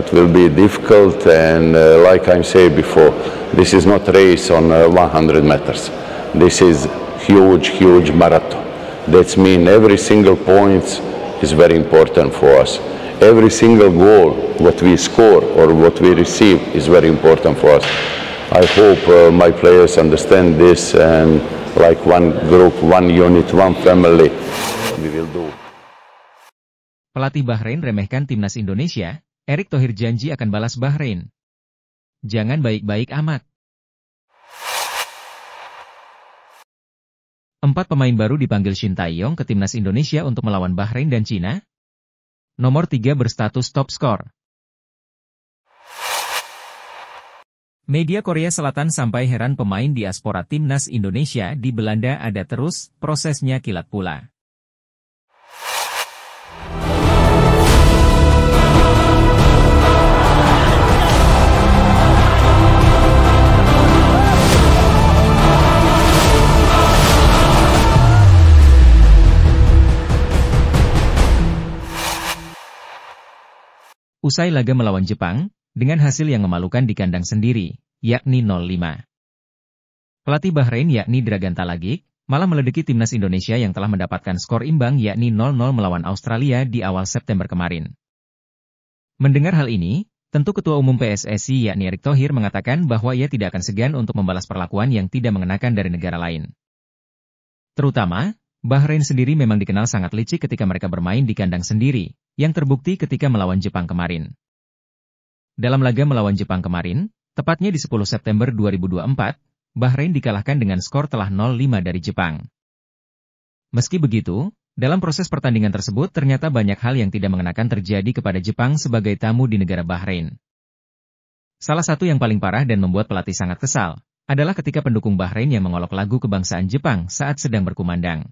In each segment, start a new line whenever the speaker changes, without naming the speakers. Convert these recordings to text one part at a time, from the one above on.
that will be difficult, and like I said before, this is not race on 100 meters. This is huge marathon. That means every single point is very important for us. Every single goal, what we score or what we receive, is very important for us. I hope my players understand this, and like one group, one unit, one family, we will do.
Pelatih Bahrain remehkan timnas Indonesia, Erick Thohir janji akan balas Bahrain. Jangan baik-baik amat. 4 pemain baru dipanggil Shin Tae-yong ke timnas Indonesia untuk melawan Bahrain dan Cina. Nomor 3 berstatus top skor. Media Korea Selatan sampai heran pemain diaspora timnas Indonesia di Belanda ada terus, prosesnya kilat pula. Usai laga melawan Jepang, dengan hasil yang memalukan di kandang sendiri, yakni 0-5. Pelatih Bahrain yakni Dragan Talagik, malah meledeki timnas Indonesia yang telah mendapatkan skor imbang yakni 0-0 melawan Australia di awal September kemarin. Mendengar hal ini, tentu Ketua Umum PSSI yakni Erick Thohir mengatakan bahwa ia tidak akan segan untuk membalas perlakuan yang tidak mengenakan dari negara lain. Terutama, Bahrain sendiri memang dikenal sangat licik ketika mereka bermain di kandang sendiri, yang terbukti ketika melawan Jepang kemarin. Dalam laga melawan Jepang kemarin, tepatnya di 10 September 2024, Bahrain dikalahkan dengan skor telah 0-5 dari Jepang. Meski begitu, dalam proses pertandingan tersebut ternyata banyak hal yang tidak mengenakan terjadi kepada Jepang sebagai tamu di negara Bahrain. Salah satu yang paling parah dan membuat pelatih sangat kesal, adalah ketika pendukung Bahrain yang mengolok lagu kebangsaan Jepang saat sedang berkumandang.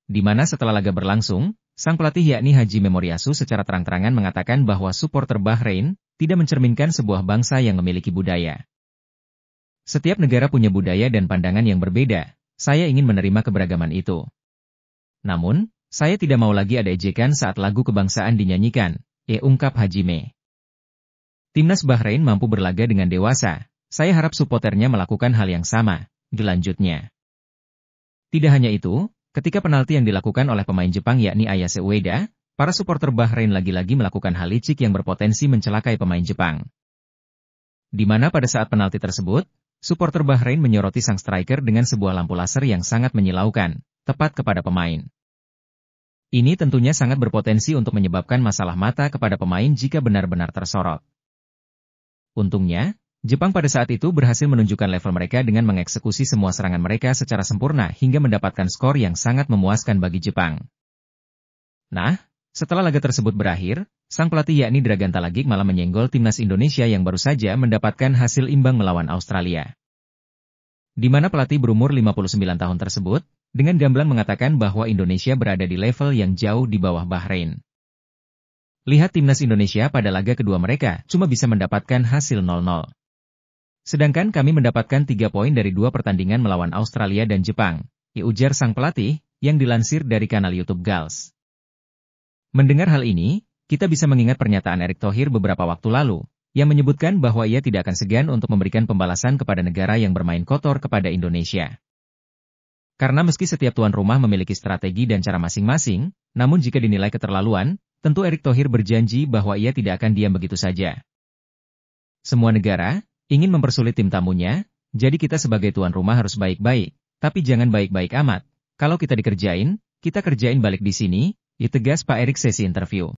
Di mana setelah laga berlangsung, sang pelatih yakni Haji Memoriasu secara terang-terangan mengatakan bahwa supporter Bahrain tidak mencerminkan sebuah bangsa yang memiliki budaya. Setiap negara punya budaya dan pandangan yang berbeda, saya ingin menerima keberagaman itu. Namun, saya tidak mau lagi ada ejekan saat lagu kebangsaan dinyanyikan, ungkap Haji Me. Timnas Bahrain mampu berlaga dengan dewasa, saya harap supporternya melakukan hal yang sama, dilanjutnya. Tidak hanya itu, ketika penalti yang dilakukan oleh pemain Jepang yakni Ayase Ueda, para supporter Bahrain lagi-lagi melakukan hal licik yang berpotensi mencelakai pemain Jepang. Di mana pada saat penalti tersebut, supporter Bahrain menyoroti sang striker dengan sebuah lampu laser yang sangat menyilaukan, tepat kepada pemain. Ini tentunya sangat berpotensi untuk menyebabkan masalah mata kepada pemain jika benar-benar tersorot. Untungnya, Jepang pada saat itu berhasil menunjukkan level mereka dengan mengeksekusi semua serangan mereka secara sempurna hingga mendapatkan skor yang sangat memuaskan bagi Jepang. Nah, setelah laga tersebut berakhir, sang pelatih yakni Dragan Talagik malah menyenggol timnas Indonesia yang baru saja mendapatkan hasil imbang melawan Australia. Di mana pelatih berumur 59 tahun tersebut, dengan gamblang mengatakan bahwa Indonesia berada di level yang jauh di bawah Bahrain. Lihat timnas Indonesia pada laga kedua mereka cuma bisa mendapatkan hasil 0-0. Sedangkan kami mendapatkan 3 poin dari 2 pertandingan melawan Australia dan Jepang, ujar sang pelatih, yang dilansir dari kanal YouTube Gals. Mendengar hal ini, kita bisa mengingat pernyataan Erick Thohir beberapa waktu lalu, yang menyebutkan bahwa ia tidak akan segan untuk memberikan pembalasan kepada negara yang bermain kotor kepada Indonesia. Karena meski setiap tuan rumah memiliki strategi dan cara masing-masing, namun jika dinilai keterlaluan, tentu Erick Thohir berjanji bahwa ia tidak akan diam begitu saja. Semua negara ingin mempersulit tim tamunya, jadi kita sebagai tuan rumah harus baik-baik, tapi jangan baik-baik amat. Kalau kita dikerjain, kita kerjain balik di sini, tegas Pak Erick sesi interview.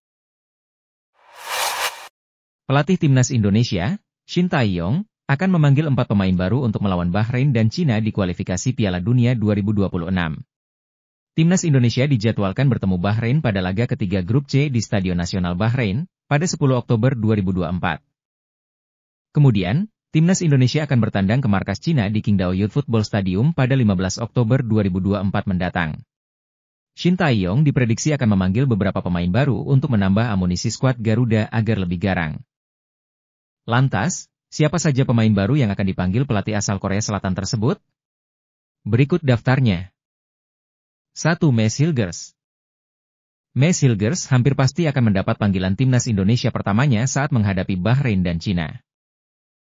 Pelatih timnas Indonesia, Shin Tae-yong, akan memanggil 4 pemain baru untuk melawan Bahrain dan Cina di kualifikasi Piala Dunia 2026. Timnas Indonesia dijadwalkan bertemu Bahrain pada laga ketiga Grup C di Stadion Nasional Bahrain, pada 10 Oktober 2024. Kemudian, Timnas Indonesia akan bertandang ke markas Cina di Qingdao Youth Football Stadium pada 15 Oktober 2024 mendatang. Shin Tae-yong diprediksi akan memanggil beberapa pemain baru untuk menambah amunisi skuad Garuda agar lebih garang. Lantas, siapa saja pemain baru yang akan dipanggil pelatih asal Korea Selatan tersebut? Berikut daftarnya. 1. Maes Hilgers. Maes Hilgers hampir pasti akan mendapat panggilan timnas Indonesia pertamanya saat menghadapi Bahrain dan Cina.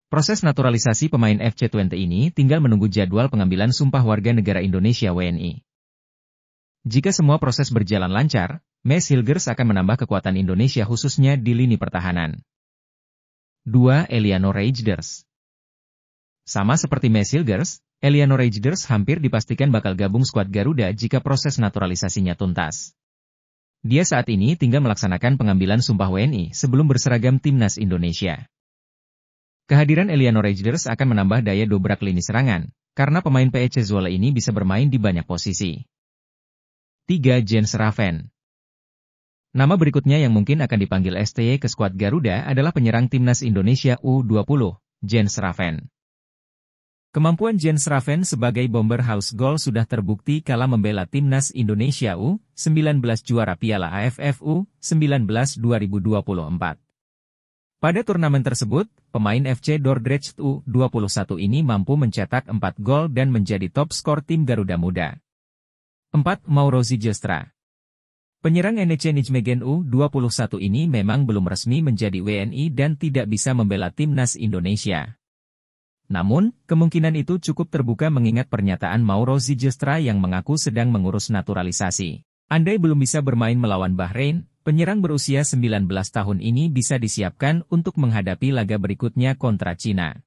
Proses naturalisasi pemain FC20 ini tinggal menunggu jadwal pengambilan sumpah warga negara Indonesia WNI. Jika semua proses berjalan lancar, Maes Hilgers akan menambah kekuatan Indonesia khususnya di lini pertahanan. 2. Eliano Reijnders. Sama seperti Maes Hilgers, Eliano Reijnders hampir dipastikan bakal gabung skuad Garuda jika proses naturalisasinya tuntas. Dia saat ini tinggal melaksanakan pengambilan sumpah WNI sebelum berseragam timnas Indonesia. Kehadiran Eliano Reijnders akan menambah daya dobrak lini serangan, karena pemain PEC Zwolle ini bisa bermain di banyak posisi. 3. Jens Raven. Nama berikutnya yang mungkin akan dipanggil STY ke skuad Garuda adalah penyerang timnas Indonesia U20, Jens Raven. Kemampuan Jens Raven sebagai bomber house goal sudah terbukti kala membela timnas Indonesia U19 juara Piala AFF U19 2024. Pada turnamen tersebut, pemain FC Dordrecht U21 ini mampu mencetak 4 gol dan menjadi top skor tim Garuda Muda. 4. Mauro Zijlstra. Penyerang NEC Nijmegen U21 ini memang belum resmi menjadi WNI dan tidak bisa membela timnas Indonesia. Namun, kemungkinan itu cukup terbuka mengingat pernyataan Mauro Zijlstra yang mengaku sedang mengurus naturalisasi. Andai belum bisa bermain melawan Bahrain, penyerang berusia 19 tahun ini bisa disiapkan untuk menghadapi laga berikutnya kontra Cina.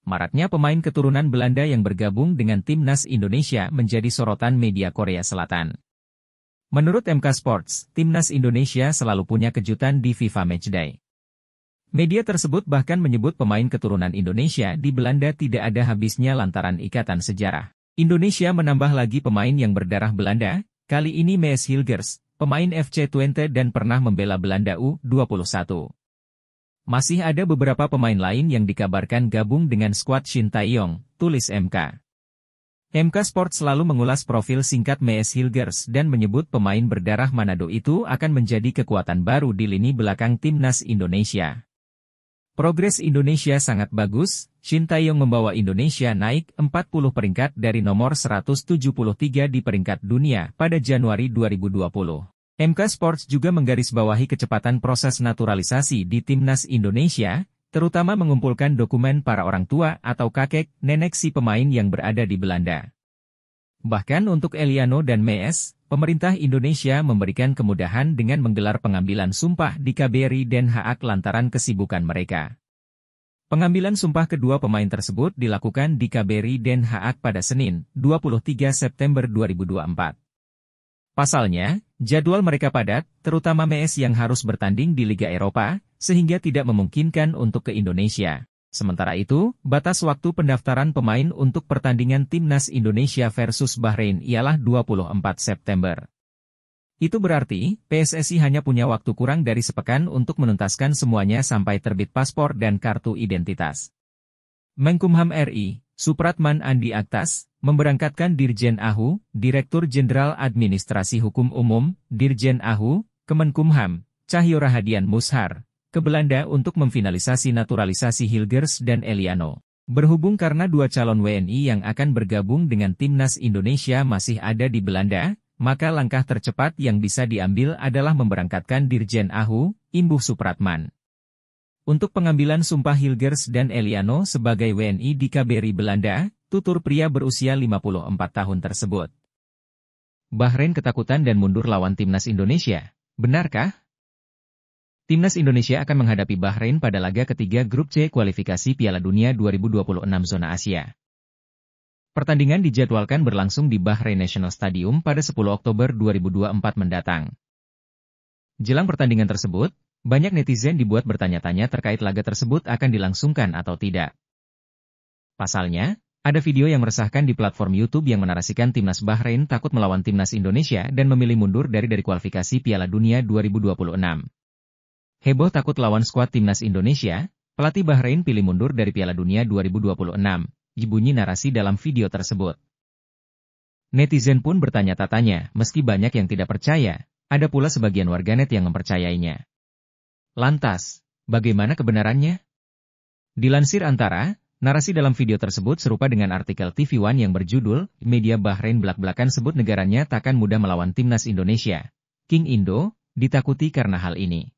Maraknya pemain keturunan Belanda yang bergabung dengan timnas Indonesia menjadi sorotan media Korea Selatan. Menurut MK Sports, timnas Indonesia selalu punya kejutan di FIFA Matchday. Media tersebut bahkan menyebut pemain keturunan Indonesia di Belanda tidak ada habisnya lantaran ikatan sejarah. Indonesia menambah lagi pemain yang berdarah Belanda, kali ini Maes Hilgers, pemain FC20 dan pernah membela Belanda U21. Masih ada beberapa pemain lain yang dikabarkan gabung dengan skuad Shin Tae-yong, tulis MK. MK Sport selalu mengulas profil singkat Maes Hilgers dan menyebut pemain berdarah Manado itu akan menjadi kekuatan baru di lini belakang timnas Indonesia. Progres Indonesia sangat bagus, Shin Tae-yong membawa Indonesia naik 40 peringkat dari nomor 173 di peringkat dunia pada Januari 2020. MK Sports juga menggarisbawahi kecepatan proses naturalisasi di timnas Indonesia, terutama mengumpulkan dokumen para orang tua atau kakek nenek si pemain yang berada di Belanda. Bahkan untuk Eliano dan Maes, pemerintah Indonesia memberikan kemudahan dengan menggelar pengambilan sumpah di KBRI Den Haag lantaran kesibukan mereka. Pengambilan sumpah kedua pemain tersebut dilakukan di KBRI Den Haag pada Senin, 23 September 2024. Pasalnya, jadwal mereka padat, terutama Maes yang harus bertanding di Liga Eropa, sehingga tidak memungkinkan untuk ke Indonesia. Sementara itu, batas waktu pendaftaran pemain untuk pertandingan timnas Indonesia versus Bahrain ialah 24 September. Itu berarti, PSSI hanya punya waktu kurang dari sepekan untuk menuntaskan semuanya sampai terbit paspor dan kartu identitas. Menkumham RI, Supratman Andi Aktas, memberangkatkan Dirjen AHU, Direktur Jenderal Administrasi Hukum Umum, Dirjen AHU, Kemenkumham, Cahyo Rahadian Mushar, ke Belanda untuk memfinalisasi naturalisasi Hilgers dan Eliano. Berhubung karena dua calon WNI yang akan bergabung dengan timnas Indonesia masih ada di Belanda, maka langkah tercepat yang bisa diambil adalah memberangkatkan Dirjen AHU, Imbuh Supratman. Untuk pengambilan sumpah Hilgers dan Eliano sebagai WNI di KBRI Belanda, tutur pria berusia 54 tahun tersebut. Bahrain ketakutan dan mundur lawan timnas Indonesia, benarkah? Timnas Indonesia akan menghadapi Bahrain pada laga ketiga Grup C kualifikasi Piala Dunia 2026 zona Asia. Pertandingan dijadwalkan berlangsung di Bahrain National Stadium pada 10 Oktober 2024 mendatang. Jelang pertandingan tersebut, banyak netizen dibuat bertanya-tanya terkait laga tersebut akan dilangsungkan atau tidak. Pasalnya, ada video yang meresahkan di platform YouTube yang menarasikan timnas Bahrain takut melawan timnas Indonesia dan memilih mundur dari kualifikasi Piala Dunia 2026. Heboh takut lawan skuad timnas Indonesia, pelatih Bahrain pilih mundur dari Piala Dunia 2026, bunyi narasi dalam video tersebut. Netizen pun bertanya-tanya, meski banyak yang tidak percaya, ada pula sebagian warganet yang mempercayainya. Lantas, bagaimana kebenarannya? Dilansir Antara, narasi dalam video tersebut serupa dengan artikel TV One yang berjudul, media Bahrain belak-belakan sebut negaranya takkan mudah melawan timnas Indonesia. King Indo, ditakuti karena hal ini.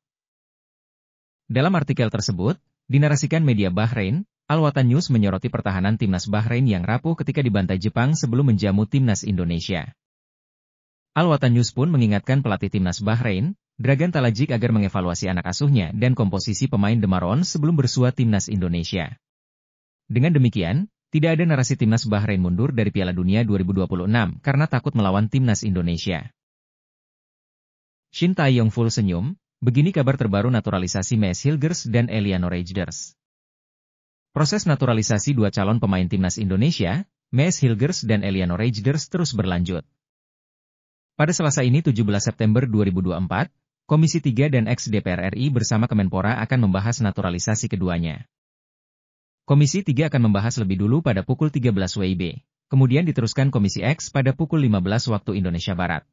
Dalam artikel tersebut, dinarasikan media Bahrain, Al Watan News menyoroti pertahanan timnas Bahrain yang rapuh ketika dibantai Jepang sebelum menjamu timnas Indonesia. Al Watan News pun mengingatkan pelatih timnas Bahrain, Dragan Talagic agar mengevaluasi anak asuhnya dan komposisi pemain The Maroons sebelum bersua timnas Indonesia. Dengan demikian, tidak ada narasi timnas Bahrain mundur dari Piala Dunia 2026 karena takut melawan timnas Indonesia. Shin Tae-yong full senyum, begini kabar terbaru naturalisasi Maes Hilgers dan Eliano Reijnders. Proses naturalisasi dua calon pemain timnas Indonesia, Maes Hilgers dan Eliano Reijnders terus berlanjut. Pada Selasa ini 17 September 2024, Komisi 3 dan ex-DPR RI bersama Kemenpora akan membahas naturalisasi keduanya. Komisi 3 akan membahas lebih dulu pada pukul 13 WIB, kemudian diteruskan Komisi X pada pukul 15 waktu Indonesia Barat.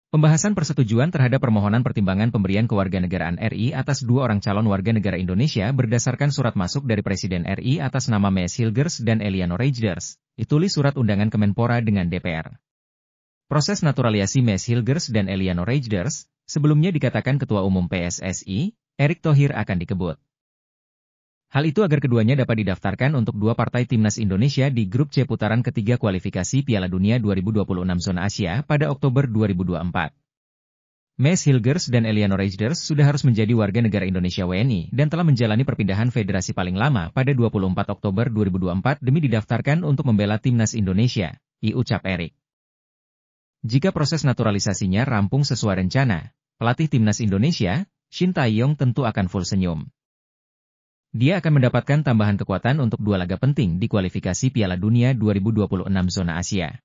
Pembahasan persetujuan terhadap permohonan pertimbangan pemberian kewarganegaraan RI atas dua orang calon warga negara Indonesia berdasarkan surat masuk dari Presiden RI atas nama Maes Hilgers dan Eliano Reijnders, ditulis surat undangan Kemenpora dengan DPR. Proses naturalisasi Maes Hilgers dan Eliano Reijnders, sebelumnya dikatakan Ketua Umum PSSI, Erick Thohir akan dikebut. Hal itu agar keduanya dapat didaftarkan untuk dua partai timnas Indonesia di grup C putaran ketiga kualifikasi Piala Dunia 2026 zona Asia pada Oktober 2024. Maes Hilgers dan Eliano Reijnders sudah harus menjadi warga negara Indonesia WNI dan telah menjalani perpindahan federasi paling lama pada 24 Oktober 2024 demi didaftarkan untuk membela timnas Indonesia, ucap Erick. Jika proses naturalisasinya rampung sesuai rencana, pelatih timnas Indonesia, Shin Tae-yong tentu akan full senyum. Dia akan mendapatkan tambahan kekuatan untuk dua laga penting di kualifikasi Piala Dunia 2026 zona Asia.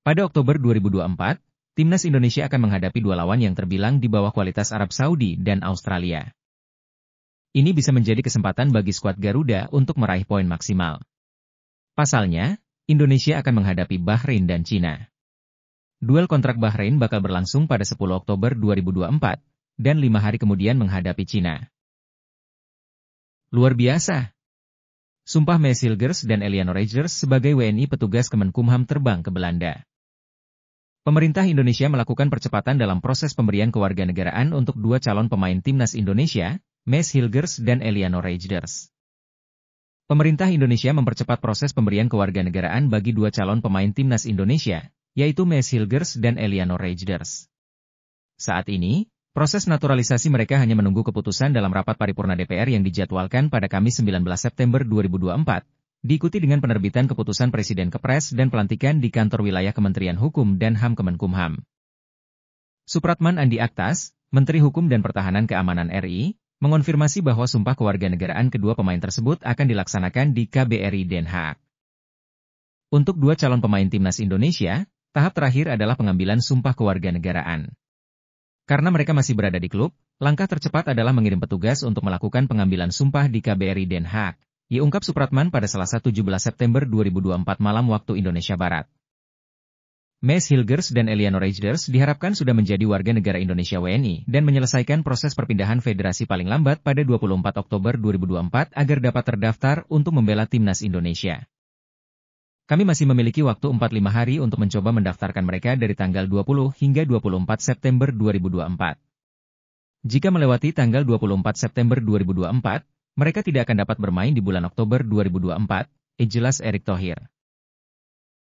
Pada Oktober 2024, timnas Indonesia akan menghadapi dua lawan yang terbilang di bawah kualitas Arab Saudi dan Australia. Ini bisa menjadi kesempatan bagi skuad Garuda untuk meraih poin maksimal. Pasalnya, Indonesia akan menghadapi Bahrain dan Cina. Duel kontrak Bahrain bakal berlangsung pada 10 Oktober 2024, dan 5 hari kemudian menghadapi Cina. Luar biasa. Sumpah Maes Hilgers dan Eliano Reijnders sebagai WNI petugas Kemenkumham terbang ke Belanda. Pemerintah Indonesia melakukan percepatan dalam proses pemberian kewarganegaraan untuk dua calon pemain timnas Indonesia, Maes Hilgers dan Eliano Reijnders. Pemerintah Indonesia mempercepat proses pemberian kewarganegaraan bagi dua calon pemain timnas Indonesia, yaitu Maes Hilgers dan Eliano Reijnders. Saat ini, proses naturalisasi mereka hanya menunggu keputusan dalam rapat paripurna DPR yang dijadwalkan pada Kamis 19 September 2024, diikuti dengan penerbitan keputusan Presiden Kepres dan pelantikan di kantor wilayah Kementerian Hukum dan HAM Kemenkumham. Supratman Andi Aktas, Menteri Hukum dan Pertahanan Keamanan RI, mengonfirmasi bahwa sumpah kewarganegaraan kedua pemain tersebut akan dilaksanakan di KBRI Den Haag. Untuk dua calon pemain timnas Indonesia, tahap terakhir adalah pengambilan sumpah kewarganegaraan. Karena mereka masih berada di klub, langkah tercepat adalah mengirim petugas untuk melakukan pengambilan sumpah di KBRI Den Haag, diungkap Supratman pada Selasa 17 September 2024 malam waktu Indonesia Barat. Maes Hilgers dan Eliano Reijnders diharapkan sudah menjadi warga negara Indonesia WNI dan menyelesaikan proses perpindahan federasi paling lambat pada 24 Oktober 2024 agar dapat terdaftar untuk membela timnas Indonesia. Kami masih memiliki waktu 45 hari untuk mencoba mendaftarkan mereka dari tanggal 20 hingga 24 September 2024. Jika melewati tanggal 24 September 2024, mereka tidak akan dapat bermain di bulan Oktober 2024, jelas Erick Thohir.